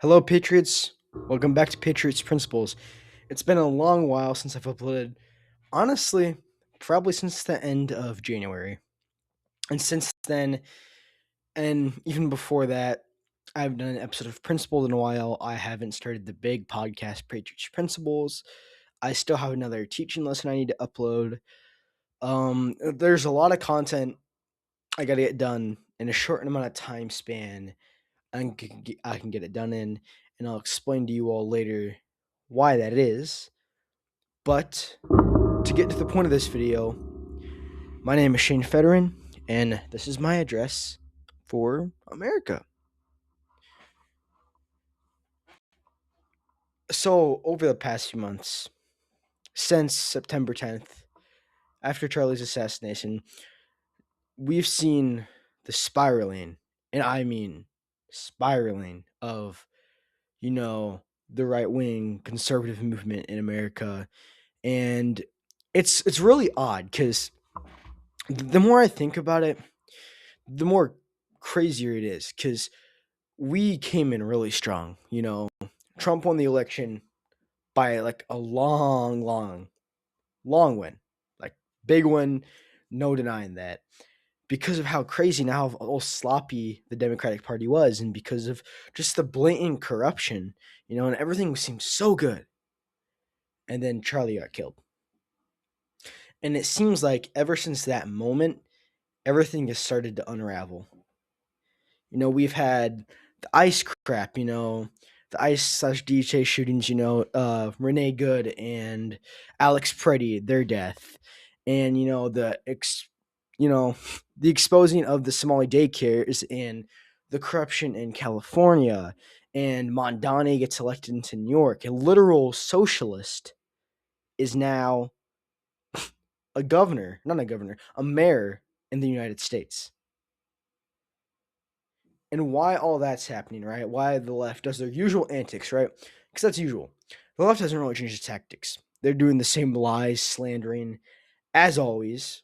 Hello, Patriots. Welcome back to Patriots Principles. It's been a long while since I've uploaded. Honestly, probably since the end of January. And since then, and even before that, I've done an episode of Principles in a while. I haven't started the big podcast, Patriots Principles. I still have another teaching lesson I need to upload. There's a lot of content I got to get done in a short amount of time span. I can get it done in, and I'll explain to you all later why that is. But to get to the point of this video, my name is Shane Federin, and this is my address for America. So, over the past few months, since September 10th, after Charlie's assassination, we've seen the spiraling, and I mean spiraling, of, the right wing conservative movement in America. And it's really odd because the more I think about it, the more crazier it is because we came in really strong. Trump won the election by like a long win, like big win, no denying that. Because of how crazy and how all sloppy the Democratic Party was, and because of just the blatant corruption, and everything seemed so good. And then Charlie got killed. And it seems like ever since that moment, everything has started to unravel. We've had the ICE crap, the ICE/DJ shootings, Renee Good and Alex Preddy, their death, and you know, the exposing of the Somali daycares and the corruption in California, and Mondani gets elected into New York. A literal socialist is now a mayor in the United States. And why all that's happening, right? Why the left does their usual antics, right? Because that's usual. The left hasn't really changed its tactics. They're doing the same lies, slandering, as always.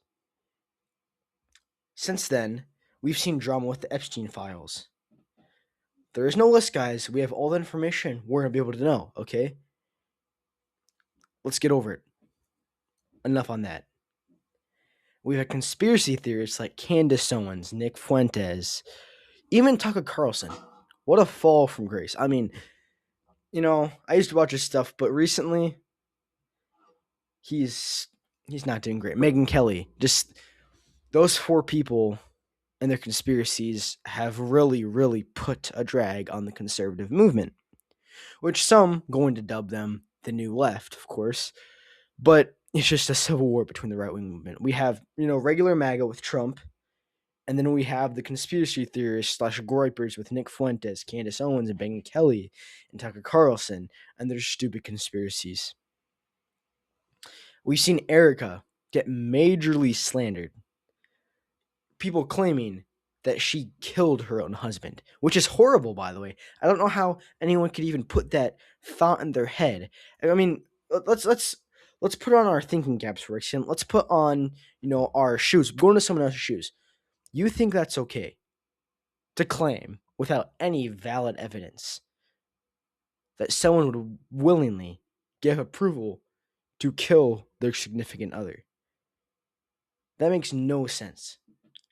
Since then, we've seen drama with the Epstein files. There is no list, guys. We have all the information we're going to be able to know, okay? Let's get over it. Enough on that. We've had conspiracy theorists like Candace Owens, Nick Fuentes, even Tucker Carlson. What a fall from grace. I mean, I used to watch his stuff, but recently he's not doing great. Megyn Kelly, just those four people and their conspiracies have really, really put a drag on the conservative movement, which some going to dub them the new left, of course, but it's just a civil war between the right wing movement. We have, regular MAGA with Trump, and then we have the conspiracy theorists / gripers with Nick Fuentes, Candace Owens, and Megyn Kelly, and Tucker Carlson, and their stupid conspiracies. We've seen Erica get majorly slandered. People claiming that she killed her own husband, which is horrible, by the way. I don't know how anyone could even put that thought in their head. I mean, let's put on our thinking caps for a second. Let's put on, our shoes. Go into someone else's shoes. You think that's okay to claim without any valid evidence that someone would willingly give approval to kill their significant other? That makes no sense.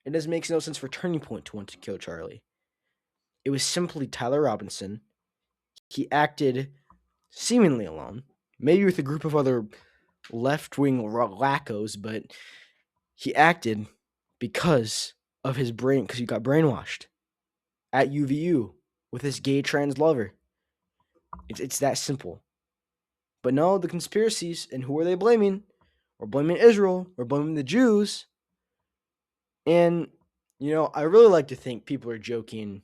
It doesn't make no sense for Turning Point to want to kill Charlie. It was simply Tyler Robinson. He acted seemingly alone, maybe with a group of other left-wing wackos, but he acted because of his brain, because he got brainwashed at UVU with his gay trans lover. It's that simple. But no, the conspiracies, and who are they blaming? We're blaming Israel. We're blaming the Jews. And, I really like to think people are joking,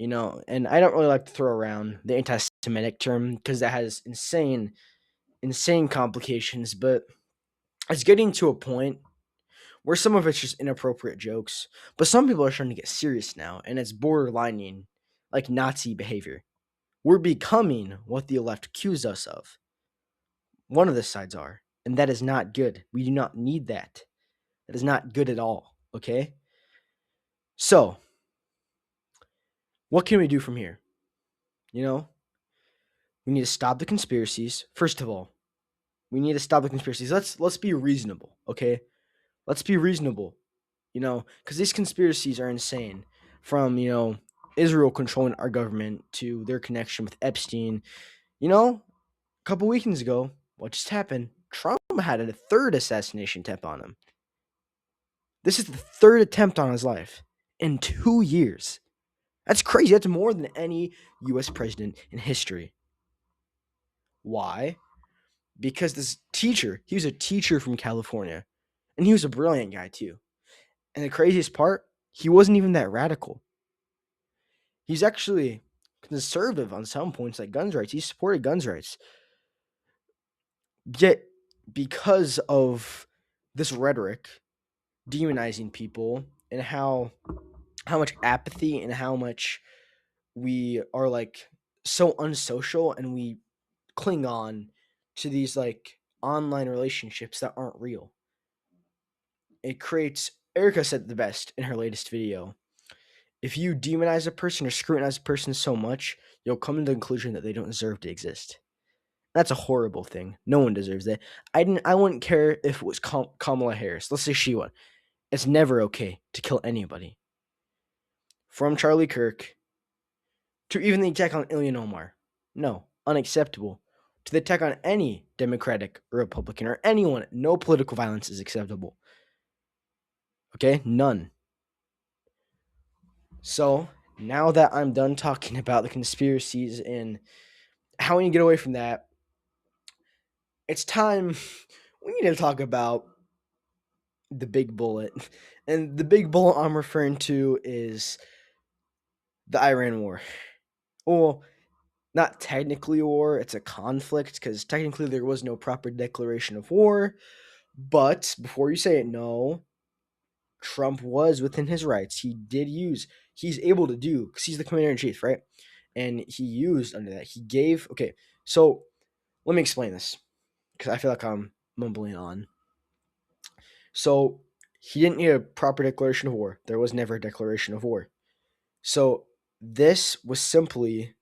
and I don't really like to throw around the anti-Semitic term because that has insane complications, but it's getting to a point where some of it's just inappropriate jokes, but some people are starting to get serious now, and it's borderlining like Nazi behavior. We're becoming what the left accused us of. One of the sides are, and that is not good. We do not need that. That is not good at all, okay? So, what can we do from here? You know, we need to stop the conspiracies. First of all, we need to stop the conspiracies. Let's be reasonable, okay? Let's be reasonable. Because these conspiracies are insane. From Israel controlling our government to their connection with Epstein. A couple weekends ago, what just happened? Trump had a third assassination attempt on him. This is the third attempt on his life in 2 years. That's crazy. That's more than any U.S. president in history. Why? Because this teacher, he was a teacher from California, and he was a brilliant guy too. And the craziest part, he wasn't even that radical. He's actually conservative on some points, like guns rights. He supported guns rights. Yet, because of this rhetoric, demonizing people, and how much apathy and how much we are like so unsocial, and we cling on to these like online relationships that aren't real. It creates, Erica said it the best in her latest video. If you demonize a person or scrutinize a person so much, you'll come to the conclusion that they don't deserve to exist. That's a horrible thing. No one deserves that. I wouldn't care if it was Kamala Harris. Let's say she won. It's never okay to kill anybody. From Charlie Kirk to even the attack on Ilhan Omar. No, unacceptable. To the attack on any Democratic or Republican or anyone, no political violence is acceptable. Okay? None. So, now that I'm done talking about the conspiracies and how we can get away from that, it's time we need to talk about the big bullet. And the big bullet I'm referring to is the Iran war. Well, not technically a war, it's a conflict, because technically there was no proper declaration of war. But before you say it, no, Trump was within his rights. He's able to do, because he's the commander in chief, right? And he used under that. Okay, so let me explain this, because I feel like I'm mumbling on. So he didn't need a proper declaration of war. There was never a declaration of war. So this was simply,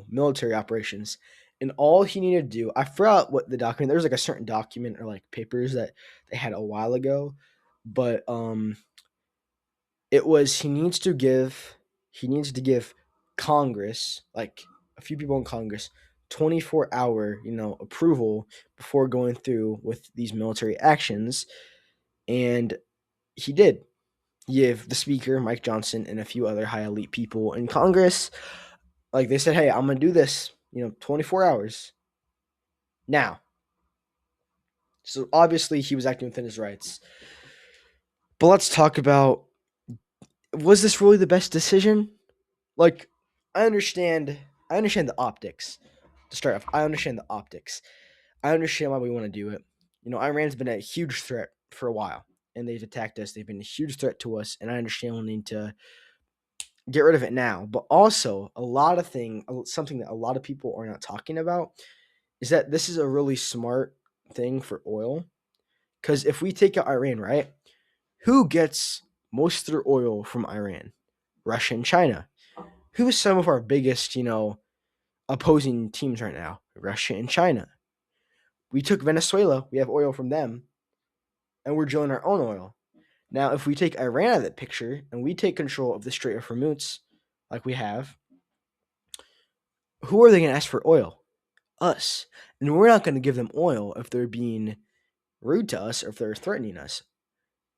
military operations. And all he needed to do, I forgot what the document, there was like a certain document or like papers that they had a while ago, but it was he needs to give Congress, like a few people in Congress, 24-hour, approval before going through with these military actions. And he did. He gave the speaker, Mike Johnson, and a few other high elite people in Congress, like they said, hey, I'm gonna do this, 24 hours. Now, so obviously he was acting within his rights. But let's talk about, was this really the best decision? Like, I understand the optics. To start off, I understand the optics. I understand why we want to do it. Iran's been a huge threat for a while, and they've attacked us. They've been a huge threat to us, and I understand we need to get rid of it now. But also, something that a lot of people are not talking about is that this is a really smart thing for oil. Because if we take out Iran, right, who gets most of their oil from Iran? Russia and China. Who is some of our biggest, opposing teams right now? Russia and China. We took Venezuela. We have oil from them, and we're drilling our own oil. Now, if we take Iran out of that picture and we take control of the Strait of Hormuz, like we have, who are they going to ask for oil? Us. And we're not going to give them oil if they're being rude to us or if they're threatening us.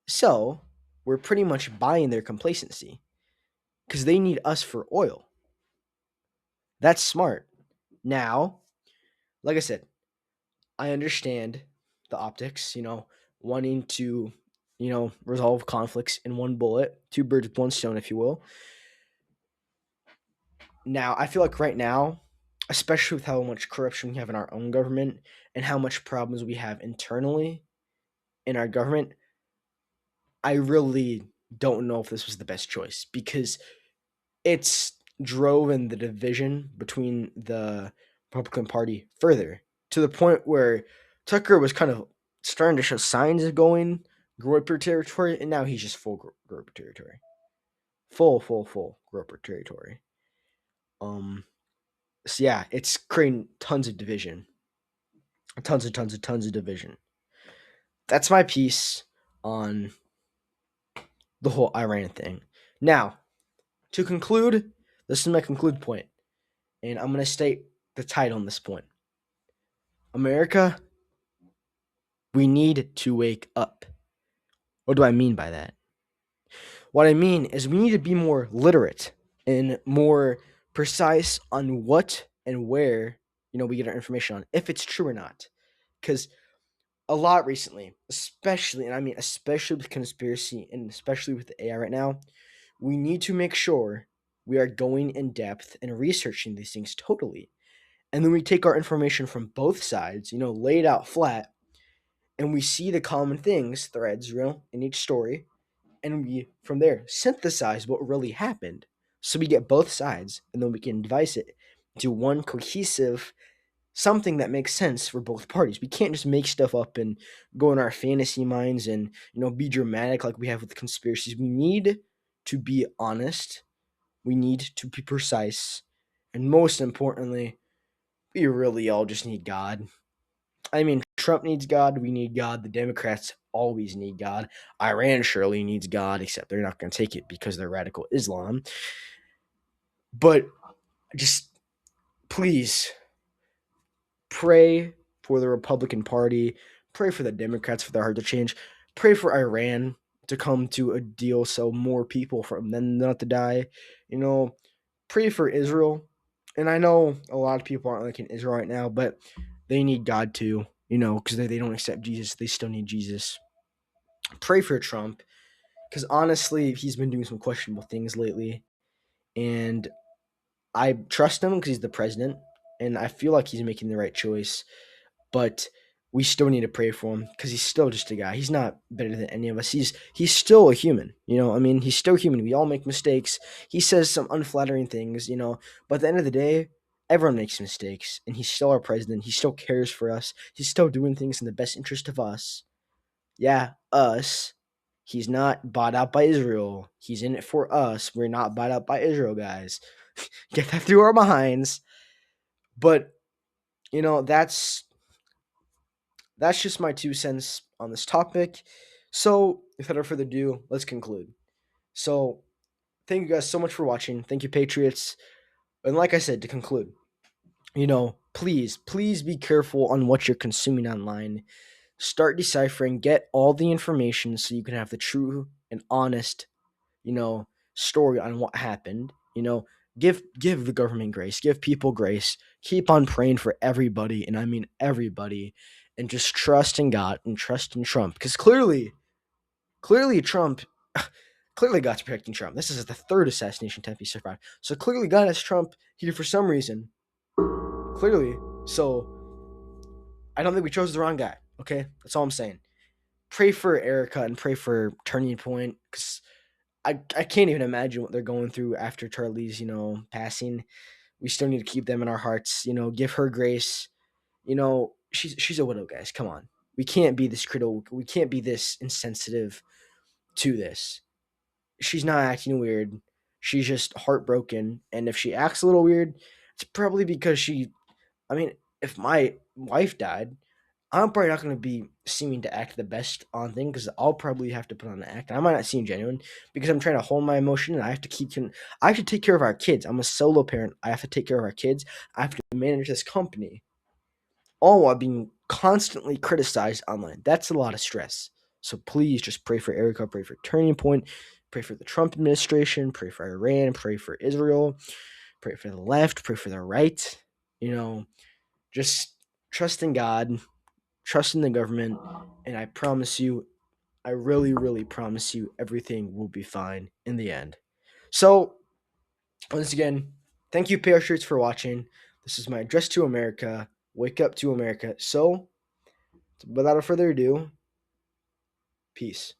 So, we're pretty much buying their complacency because they need us for oil. That's smart. Now, like I said, I understand the optics, wanting to, resolve conflicts in one bullet, two birds with one stone, if you will. Now, I feel like right now, especially with how much corruption we have in our own government and how much problems we have internally in our government, I really don't know if this was the best choice, because it's driven the division between the Republican Party further, to the point where Tucker was kind of starting to show signs of going Groper territory, and now he's just full Groper territory. Full Groper territory. So yeah, it's creating tons of division, tons of division. That's my piece on the whole Iran thing. Now, to conclude, this is my conclude point, and I'm going to state the title on this point. America, we need to wake up. What do I mean by that? What I mean is we need to be more literate and more precise on what and where, we get our information on, if it's true or not. Because a lot recently, especially, and I mean especially with conspiracy and especially with the AI right now, we need to make sure we are going in depth and researching these things totally. And then we take our information from both sides, lay it out flat, and we see the common things, threads, in each story, and we from there synthesize what really happened. So we get both sides, and then we can devise it into one cohesive something that makes sense for both parties. We can't just make stuff up and go in our fantasy minds and be dramatic like we have with conspiracies. We need to be honest. We need to be precise, and most importantly, we really all just need God. I mean, Trump needs God. We need God. The Democrats always need God. Iran surely needs God, except they're not going to take it because they're radical Islam. But just please pray for the Republican Party. Pray for the Democrats for their heart to change. Pray for Iran to come to a deal so more people from them not to die. Pray for Israel. And I know a lot of people aren't liking Israel right now, but they need God too, because they don't accept Jesus. They still need Jesus. Pray for Trump, because honestly, he's been doing some questionable things lately. And I trust him because he's the president. And I feel like he's making the right choice. But we still need to pray for him because he's still just a guy. He's not better than any of us. He's still a human. He's still human. We all make mistakes. He says some unflattering things. But at the end of the day, everyone makes mistakes, and he's still our president. He still cares for us. He's still doing things in the best interest of us. Yeah, us. He's not bought out by Israel. He's in it for us. We're not bought out by Israel, guys. Get that through our minds. But that's just my 2 cents on this topic. So, without further ado, let's conclude. So, thank you guys so much for watching. Thank you, Patriots. And like I said, to conclude, please be careful on what you're consuming online. Start deciphering, get all the information so you can have the true and honest, story on what happened. Give the government grace, give people grace. Keep on praying for everybody, and I mean everybody, and just trust in God and trust in Trump, because clearly Trump, clearly God's protecting Trump. This is the third assassination attempt he survived, so clearly God has Trump here for some reason. Clearly, so I don't think we chose the wrong guy. Okay, that's all I'm saying. Pray for Erica and pray for Turning Point, because I can't even imagine what they're going through after Charlie's, passing. We still need to keep them in our hearts, give her grace. She's a widow, guys. Come on. We can't be this critical. We can't be this insensitive to this. She's not acting weird. She's just heartbroken. And if she acts a little weird, it's probably because I mean, if my wife died, I'm probably not going to be seeming to act the best on thing, because I'll probably have to put on an act. I might not seem genuine because I'm trying to hold my emotion, and I have to take care of our kids. I'm a solo parent. I have to take care of our kids. I have to manage this company, all while being constantly criticized online. That's a lot of stress. So please just pray for Erica, pray for Turning Point, pray for the Trump administration, pray for Iran, pray for Israel, pray for the left, pray for the right. Just trust in God, trust in the government, and I promise you, I really, really promise you, everything will be fine in the end. So, once again, thank you, Parachutes, for watching. This is my address to America. Wake up to America. So, without further ado, peace.